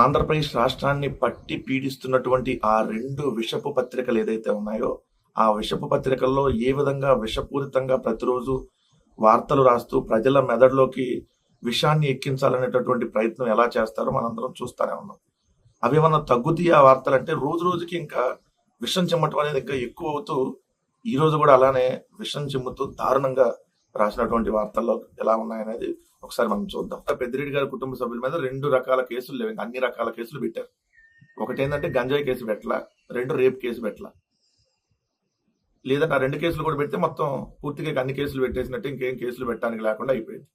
ఆంధ్రప్రదేశ్ రాష్ట్రాన్ని పట్టి పీడిస్తున్నటువంటి ఆ 2 విషపు పత్రికలు ఏదైతే ఉన్నాయో, ఆ విషపు పత్రికల్లో ఏ విధంగా విషపూరితంగా ప్రతిరోజు వార్తలు రాస్తూ ప్రజల మెదడులోకి విషాన్ని ఎక్కించాలనేటటువంటి ప్రయత్నం ఎలా చేస్తారో మనందరం చూస్తూనే ఉన్నాం. అవేమన్నా తగ్గుతాయా ఆ వార్తలంటే రోజు రోజుకి ఇంకా విషం చిమ్మటం అనేది ఇంకా ఎక్కువ అవుతూ ఈ రోజు కూడా అలానే విషం చిమ్ముతూ దారుణంగా రాసినటువంటి వార్తల్లో ఎలా ఉన్నాయనేది ఒకసారి మనం చూద్దాం. పెద్దిరెడ్డి గారి కుటుంబ సభ్యుల మీద 2 రకాల కేసులు లేవు, అన్ని రకాల కేసులు పెట్టారు. ఒకటి ఏంటంటే గంజాయి కేసు పెట్టలా, 2 రేప్ కేసు పెట్టలా. లేదంటే ఆ 2 కేసులు కూడా పెడితే మొత్తం పూర్తిగా అన్ని కేసులు పెట్టేసినట్టు ఇంకేం కేసులు పెట్టడానికి లేకుండా అయిపోయింది.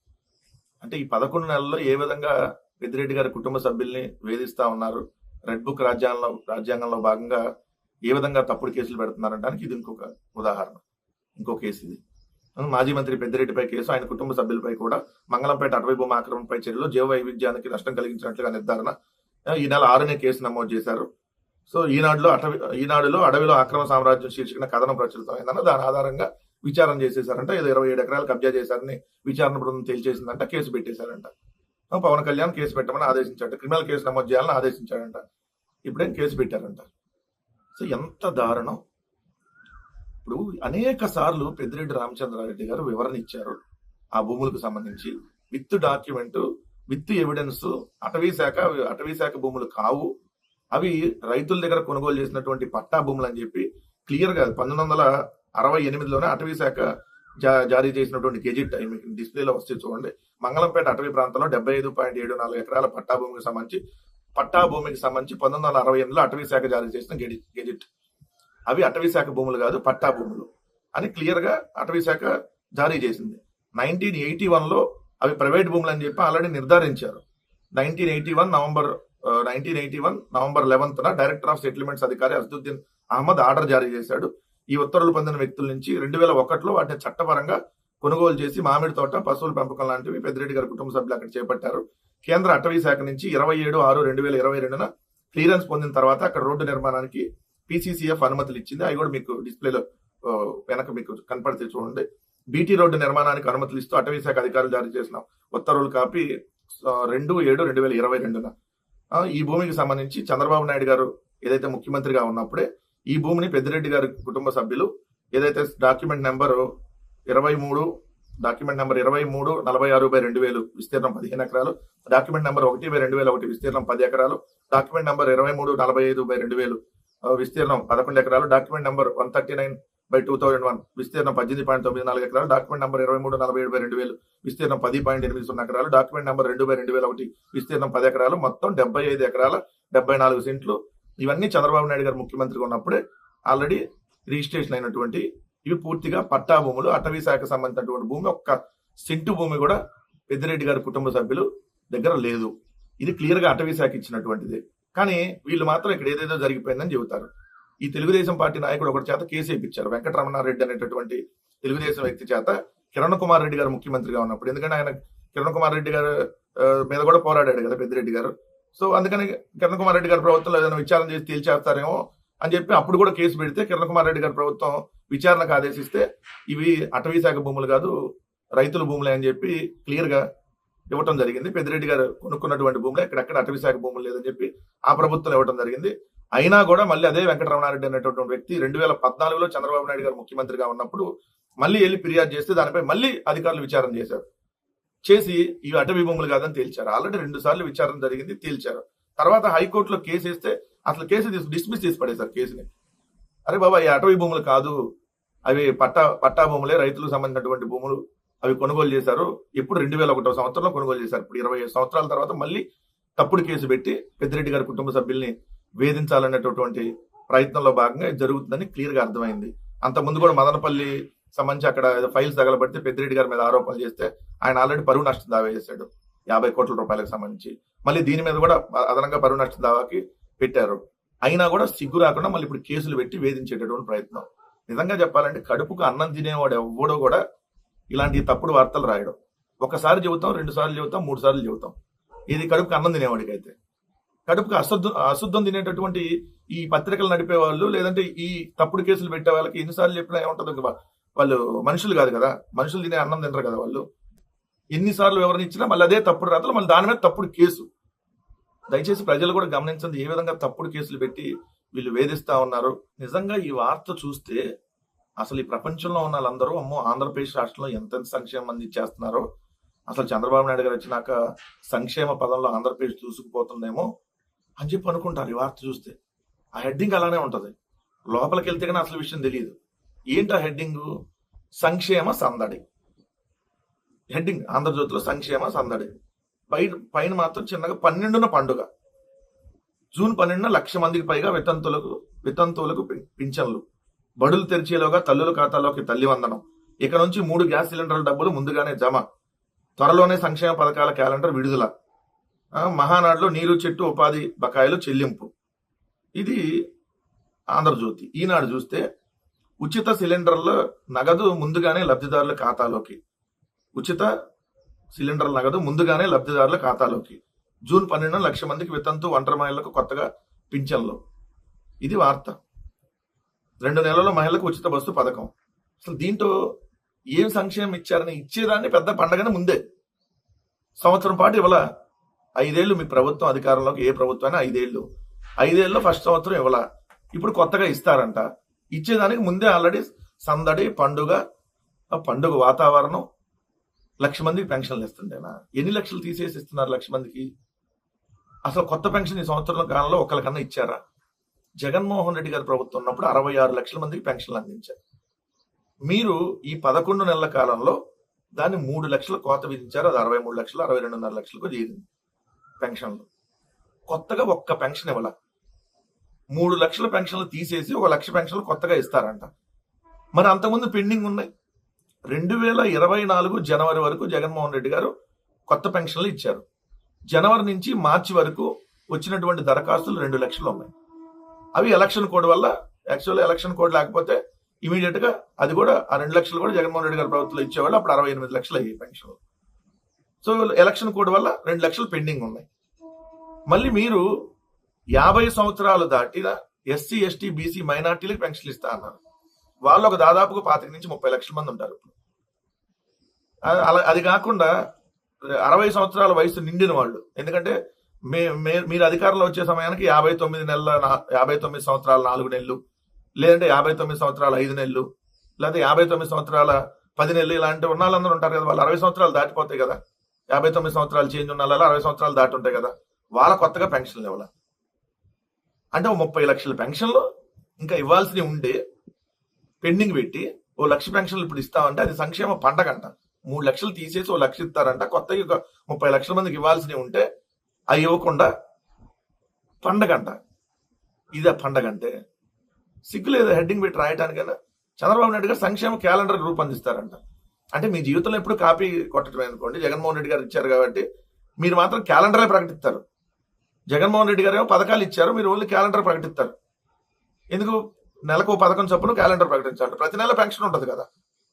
అంటే ఈ 11 నెలల్లో ఏ విధంగా పెద్దిరెడ్డి గారి కుటుంబ సభ్యుల్ని వేధిస్తా ఉన్నారు, రెడ్ బుక్ రాజ్యాంగంలో భాగంగా ఏ విధంగా తప్పుడు కేసులు పెడుతున్నారనడానికి ఇది ఇంకొక ఉదాహరణ. ఇంకో కేసు ఇది. మాజీ మంత్రి పెద్దిరెడ్డిపై కేసు, ఆయన కుటుంబ సభ్యులపై కూడా మంగళంపేట అటవీ భూమి ఆక్రమణపై చర్యలు జీవ వైవిధ్యానికి నష్టం కలిగించినట్లుగా నిర్ధారణ. ఈ నెల 6నే కేసు నమోదు చేశారు. సో ఈనాడులో అడవిలో అక్రమ సామ్రాజ్యం శీర్షికన కథనం ప్రచురితమైందన్న దాని ఆధారంగా విచారణ చేసేసారంట. ఏదో 27 ఎకరాలు కబ్జా చేశారని విచారణ బృందం తేల్చేసిందంట. కేసు పెట్టేశారంట. పవన్ కళ్యాణ్ కేసు పెట్టమని ఆదేశించాడు, క్రిమినల్ కేసు నమోదు చేయాలని ఆదేశించాడంట. ఇప్పుడేం కేసు పెట్టారంట. సో ఎంత దారుణం. ఇప్పుడు అనేక సార్లు పెద్దిరెడ్డి రామచంద్రారెడ్డి గారు వివరణ ఇచ్చారు ఆ భూములకు సంబంధించి. విత్ డాక్యుమెంట్, విత్ ఎవిడెన్స్, అటవీ శాఖ భూములు కావు, అవి రైతుల దగ్గర కొనుగోలు చేసినటువంటి పట్టా భూములు అని చెప్పి క్లియర్ గా 1968లోనే అటవీ శాఖ జారీ చేసినటువంటి గెజిట్ మీకు డిస్ప్లేలో వస్తే చూడండి. మంగళంపేట అటవీ ప్రాంతంలో 75.74 ఎకరాల పట్టా భూమికి సంబంధించి 1968లో అటవీ శాఖ జారీ చేసిన గెజిట్. అవి అటవీ శాఖ భూములు కాదు, పట్టా భూములు అని క్లియర్ గా అటవీ శాఖ జారీ చేసింది. 1981లో అవి ప్రైవేట్ భూములు అని చెప్పి ఆల్రెడీ నిర్ధారించారు. 1981 నవంబర్ 11న డైరెక్టర్ ఆఫ్ సెటిల్మెంట్స్ అధికారి అసదుద్దీన్ అహ్మద్ ఆర్డర్ జారీ చేశాడు. ఈ ఉత్తర్వులు పొందిన వ్యక్తుల నుంచి 2001లో వాటిని చట్టపరంగా కొనుగోలు చేసి మామిడి తోట, పశువుల పెంపకం లాంటివి పెద్దిరెడ్డి గారి కుటుంబ సభ్యులు అక్కడ చేపట్టారు. కేంద్ర అటవీ శాఖ నుంచి 27/6/2022న క్లియరెన్స్ పొందిన తర్వాత అక్కడ రోడ్డు నిర్మాణానికి PCCF అనుమతులు ఇచ్చింది. అవి కూడా మీకు డిస్ప్లేలో వెనక మీకు కనపడితే చూడండి. బీటీ రోడ్డు నిర్మాణానికి అనుమతులు ఇస్తూ అటవీ శాఖ అధికారులు జారీ చేసిన ఉత్తర్వులు కాపీ 2/7/2022న. ఈ భూమికి సంబంధించి చంద్రబాబు నాయుడు గారు ఏదైతే ముఖ్యమంత్రిగా ఉన్నప్పుడే ఈ భూమిని పెద్దిరెడ్డి గారి కుటుంబ సభ్యులు ఏదైతే డాక్యుమెంట్ నెంబర్ 23/46/2000 విస్తీర్ణం 15 ఎకరాలు, డాక్యుమెంట్ నెంబర్ 1/2001 విస్తీర్ణం 10 ఎకరాలు, డాక్యుమెంట్ నెంబర్ 23/45/2000 విస్తీర్ణం 11 ఎకరాలు, డాక్యుమెంట్ నెంబర్ 139/2001 విస్తీర్ణం 18.94 ఎకరాలు, డాక్యుమెంట్ నెంబర్ 23/47/2000 విస్తీర్ణం 10.80 ఎకరాలు, డాక్యుమెంట్ నెంబర్ 2/2001 విస్తీర్ణం 10 ఎకరాలు, మొత్తం 75 ఎకరాల 74 సెంట్లు. ఇవన్నీ చంద్రబాబు నాయుడు గారు ముఖ్యమంత్రిగా ఉన్నప్పుడే ఆల్రెడీ రిజిస్ట్రేషన్ అయినటువంటి ఇవి పూర్తిగా పట్టా భూములు. అటవీ శాఖ సంబంధించినటువంటి భూమి, ఒక్క సెంటు భూమి కూడా పెద్దిరెడ్డి గారి కుటుంబ సభ్యులు దగ్గర లేదు. ఇది క్లియర్ గా అటవీ శాఖ ఇచ్చినటువంటిది. కానీ వీళ్ళు మాత్రం ఇక్కడ ఏదేదో జరిగిపోయిందని చెబుతారు. ఈ తెలుగుదేశం పార్టీ నాయకుడు ఒకటి చేత కేసు వేయించారు. వెంకటరమణారెడ్డి అనేటటువంటి తెలుగుదేశం వ్యక్తి చేత కిరణ్ కుమార్ రెడ్డి గారు ముఖ్యమంత్రిగా ఉన్నప్పుడు. ఎందుకంటే ఆయన కిరణ్ కుమార్ రెడ్డి గారు మీద కూడా పోరాడాడు కదా పెద్దిరెడ్డి గారు. సో అందుకని కిరణ్ కుమార్ రెడ్డి గారి ప్రభుత్వంలో ఏదైనా విచారణ చేసి తేల్చేస్తారేమో అని చెప్పి అప్పుడు కూడా కేసు పెడితే కిరణ్ కుమార్ రెడ్డి గారి ప్రభుత్వం విచారణకు ఆదేశిస్తే ఇవి అటవీ శాఖ భూములు కాదు, రైతుల భూములే అని చెప్పి క్లియర్ గా ఇవ్వటం జరిగింది. పెద్దిరెడ్డి గారు కొనుక్కున్నటువంటి భూములు ఎక్కడెక్కడ అటవీ శాఖ భూములు లేదని చెప్పి ఆ ప్రభుత్వం ఇవ్వడం జరిగింది. అయినా కూడా మళ్ళీ అదే వెంకటరమణారెడ్డి అనేటటువంటి వ్యక్తి 2014లో చంద్రబాబు నాయుడు గారు ముఖ్యమంత్రిగా ఉన్నప్పుడు మళ్ళీ వెళ్ళి ఫిర్యాదు చేస్తే దానిపై మళ్ళీ అధికారులు విచారణ చేశారు. చేసి ఇవి అటవీ భూములు కాదని తేల్చారు. ఆల్రెడీ 2 సార్లు విచారణ జరిగింది, తేల్చారు. తర్వాత హైకోర్టులో కేసు వేస్తే అసలు కేసు డిస్మిస్ చేసి పడేశారు కేసుని. అరే బాబా, ఈ అటవీ భూములు కాదు, అవి పట్టా భూములే, రైతులకు సంబంధించినటువంటి భూములు, అవి కొనుగోలు చేశారు. ఎప్పుడు 2001 సంవత్సరంలో కొనుగోలు చేశారు. ఇప్పుడు 25 సంవత్సరాల తర్వాత మళ్ళీ తప్పుడు కేసు పెట్టి పెద్దిరెడ్డి గారి కుటుంబ సభ్యుల్ని వేధించాలనేటటువంటి ప్రయత్నంలో భాగంగా జరుగుతుందని క్లియర్ గా అర్థమైంది. అంతకుముందు కూడా మదనపల్లి సంబంధించి అక్కడ ఫైల్స్ తగలబడితే పెద్దిరెడ్డి గారి మీద ఆరోపణలు చేస్తే ఆయన ఆల్రెడీ పరువు నష్టం దావా చేశాడు 50 కోట్ల రూపాయలకు సంబంధించి. మళ్ళీ దీని మీద కూడా అదనంగా పరువు నష్టం దావాకి పెట్టారు. అయినా కూడా సిగ్గు రాకుండా మళ్ళీ ఇప్పుడు కేసులు పెట్టి వేధించేటటువంటి ప్రయత్నం. నిజంగా చెప్పాలంటే కడుపుకు అన్నం తినేవాడు ఎవ్వడో కూడా ఇలాంటి తప్పుడు వార్తలు రాయడం. ఒకసారి చెబుతాం, 2 సార్లు చెబుతాం, 3 సార్లు చెబుతాం. ఇది కడుపుకు అన్నం తినేవాడికి అయితే. కడుపుకు అశుద్ధం తినేటటువంటి ఈ పత్రికలు నడిపే వాళ్ళు, లేదంటే ఈ తప్పుడు కేసులు పెట్టే వాళ్ళకి ఎన్నిసార్లు చెప్పినా ఏముంటుంది, వాళ్ళు మనుషులు కాదు కదా, మనుషులు తినే అన్నం తినరు కదా వాళ్ళు. ఎన్నిసార్లు వివరణ ఇచ్చినా మళ్ళీ అదే తప్పుడు రాతలు, మళ్ళీ దాని మీద తప్పుడు కేసు. దయచేసి ప్రజలు కూడా గమనించండి, ఏ విధంగా తప్పుడు కేసులు పెట్టి వీళ్ళు వేధిస్తా ఉన్నారు. నిజంగా ఈ వార్త చూస్తే అసలు ఈ ప్రపంచంలో ఉన్న వాళ్ళందరూ అమ్మో ఆంధ్రప్రదేశ్ రాష్ట్రంలో ఎంత సంక్షేమం అందించేస్తున్నారో, అసలు చంద్రబాబు నాయుడు గారు వచ్చినాక సంక్షేమ పదంలో ఆంధ్రప్రదేశ్ దూసుకుపోతుందేమో అని చెప్పి అనుకుంటారు ఈ వార్త చూస్తే. ఆ హెడ్డింగ్ అలానే ఉంటది. లోపలికి వెళ్తే కానీ అసలు విషయం తెలియదు. ఏంటి ఆ హెడ్డింగ్? సంక్షేమ సందడి. హెడ్డింగ్ ఆంధ్రజ్యోతిలో సంక్షేమ సందడి. పైన మాత్రం చిన్నగా 12న పండుగ. జూన్ 12న 1,00,000 మందికి పైగా వితంతువులకు పింఛన్లు. బడులు తెరిచేలోగా తల్లుల ఖాతాలోకి తల్లి వందనం. ఇక నుంచి 3 గ్యాస్ సిలిండర్ల డబ్బులు ముందుగానే జమ. త్వరలోనే సంక్షేమ పథకాల క్యాలెండర్ విడుదల. మహానాడులో నీరు చెట్టు ఉపాధి బకాయిలు చెల్లింపు. ఇది ఆంధ్రజ్యోతి. ఈనాడు చూస్తే ఉచిత సిలిండర్ల నగదు ముందుగానే లబ్ధిదారుల ఖాతాలోకి. ఉచిత సిలిండర్ల నగదు ముందుగానే లబ్ధిదారుల ఖాతాలోకి. జూన్ 12న 1,00,000 మందికి వితంతు ఒంటరి మహిళలకు కొత్తగా పింఛన్లు. ఇది వార్త. 2 నెలల్లో మహిళలకు ఉచిత బస్సు పథకం. అసలు దీంట్లో ఏం సంక్షేమం ఇచ్చారని ఇచ్చేదాన్ని పెద్ద పండగని ముందే సంవత్సరం పాటు ఇవ్వాల. 5 ఏళ్ళు మీ ప్రభుత్వం అధికారంలోకి, ఏ ప్రభుత్వమైనా 5 ఏళ్ళు. 5 ఏళ్ళలో ఫస్ట్ సంవత్సరం ఇవ్వాల. ఇప్పుడు కొత్తగా ఇస్తారంట. ఇచ్చేదానికి ముందే ఆల్రెడీ సందడి, పండుగ వాతావరణం. 1,00,000 మందికి పెన్షన్లు ఇస్తుండేనా? ఎన్ని లక్షలు తీసేసి ఇస్తున్నారు 1,00,000 మందికి? అసలు కొత్త పెన్షన్ ఈ సంవత్సరం కాలంలో ఒకరికన్నా ఇచ్చారా? జగన్మోహన్ రెడ్డి గారి ప్రభుత్వం ఉన్నప్పుడు 66 లక్షల మందికి పెన్షన్లు అందించారు. మీరు ఈ 11 నెలల కాలంలో దాన్ని 3 లక్షల కోత విధించారు. అది 63 లక్షలు, 62.5 లక్షలకు చేరింది పెన్షన్లు. కొత్తగా ఒక్క పెన్షన్ ఇవ్వాల. 3 లక్షల పెన్షన్లు తీసేసి 1 లక్ష పెన్షన్లు కొత్తగా ఇస్తారంట. మరి అంతకుముందు పెండింగ్ ఉన్నాయి. 2024 జనవరి వరకు జగన్మోహన్ రెడ్డి గారు కొత్త పెన్షన్లు ఇచ్చారు. జనవరి నుంచి మార్చి వరకు వచ్చినటువంటి దరఖాస్తులు 2 లక్షలు ఉన్నాయి. అవి ఎలక్షన్ కోడ్ వల్ల, యాక్చువల్గా ఎలక్షన్ కోడ్ లేకపోతే ఇమీడియట్ గా అది కూడా ఆ 2 లక్షలు కూడా జగన్మోహన్ రెడ్డి గారి ప్రభుత్వంలో ఇచ్చేవాళ్ళు. అప్పుడు 68 లక్షలు అయ్యాయి పెన్షన్లు. సో ఎలక్షన్ కోడ్ వల్ల 2 లక్షలు పెండింగ్ ఉన్నాయి. మళ్ళీ మీరు 50 సంవత్సరాలు దాటిన ఎస్సీ, ఎస్టీ, బీసీ, మైనార్టీలకు పెన్షన్లు ఇస్తా అన్నారు. వాళ్ళు ఒక దాదాపుగా 25 నుంచి 30 లక్షల మంది ఉంటారు. అది కాకుండా 60 సంవత్సరాల వయసు నిండిన వాళ్ళు, ఎందుకంటే మీరు అధికారంలో వచ్చే సమయానికి 59 సంవత్సరాల 4 నెలలు, లేదంటే 59 సంవత్సరాల 5 నెలలు, లేదంటే 59 సంవత్సరాల 10 నెలలు, ఇలాంటి ఉన్న వాళ్ళందరూ ఉంటారు కదా. వాళ్ళు 60 సంవత్సరాలు దాటిపోతాయి కదా. 59 సంవత్సరాలు చేంజ్ ఉన్న వాళ్ళు 60 సంవత్సరాలు దాటి ఉంటాయి కదా. వాళ్ళ కొత్తగా పెన్షన్లు ఇవ్వాలి. అంటే 30 లక్షల పెన్షన్లు ఇంకా ఇవ్వాల్సినవి ఉండే పెండింగ్ పెట్టి 1 లక్ష పెన్షన్లు ఇప్పుడు ఇస్తామంటే అది సంక్షేమ పండగ అంట. 3 లక్షలు తీసేసి 1 లక్ష ఇస్తారంట. కొత్తగా 30 లక్షల మందికి ఇవ్వాల్సినవి ఉంటే అవి ఇవ్వకుండా పండగ అంట. ఇదే పండగ అంటే? సిగ్గు లేదా హెడ్డింగ్ పెట్టి రాయటానికైనా? చంద్రబాబు నాయుడు గారు సంక్షేమ క్యాలెండర్ రూపొందిస్తారంట. అంటే మీ జీవితంలో ఎప్పుడు కాపీ కొట్టడమే అనుకోండి. జగన్మోహన్ రెడ్డి గారు ఇచ్చారు కాబట్టి మీరు మాత్రం క్యాలెండరే ప్రకటిస్తారు. జగన్మోహన్ రెడ్డి గారు ఏమో పథకాలు ఇచ్చారు, మీరు ఓన్లీ క్యాలెండర్ ప్రకటిస్తారు. ఎందుకు? నెలకు పథకం చొప్పున క్యాలెండర్ ప్రకటించాలి. ప్రతి నెల పెన్షన్ ఉంటుంది కదా.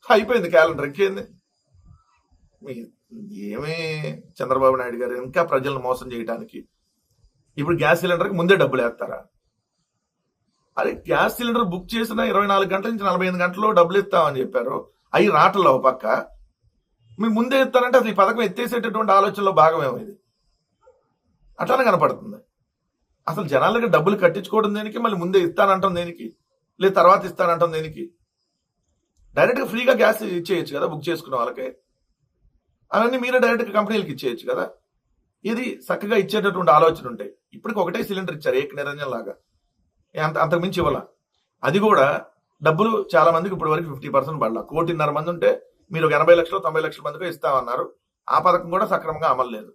అయిపోయింది క్యాలెండర్. ఇంకేంది? ఏమీ చంద్రబాబు నాయుడు గారు ఇంకా ప్రజలను మోసం చేయడానికి ఇప్పుడు గ్యాస్ సిలిండర్కి ముందే డబ్బులు వేస్తారా? అరే, గ్యాస్ సిలిండర్ బుక్ చేసిన 24 గంటల నుంచి 45 గంటల్లో డబ్బులు ఇస్తామని చెప్పారు. అవి రాటల్లో ఒక పక్క. మీరు ముందే ఇస్తారంటే అసలు ఈ పథకం ఎత్తేసేటటువంటి ఆలోచనలో భాగమేమో ఇది. అట్లానే కనపడుతుంది. అసలు జనాలకి డబ్బులు కట్టించుకోవడం దేనికి? మళ్ళీ ముందే ఇస్తానంటాం దేనికి? లేదు తర్వాత ఇస్తానంటాం దేనికి? డైరెక్ట్గా ఫ్రీగా గ్యాస్ ఇచ్చేయచ్చు కదా బుక్ చేసుకున్న వాళ్ళకి. అవన్నీ మీరే డైరెక్ట్గా కంపెనీలకు ఇచ్చేయచ్చు కదా. ఇది చక్కగా ఇచ్చేటటువంటి ఆలోచన ఉంటాయి. ఇప్పటికి ఒకటే సిలిండర్ ఇచ్చారు, ఏక నిరంజన్ లాగా. అంతకుమించి ఇవ్వాల. అది కూడా డబ్బులు చాలా మందికి ఇప్పటి వరకు 50% పడాల. 1.5 కోటి మంది ఉంటే మీరు 80 లక్షలు 90 లక్షల మందికి ఇస్తామన్నారు. ఆ పథకం కూడా సక్రమంగా అమలు లేదు.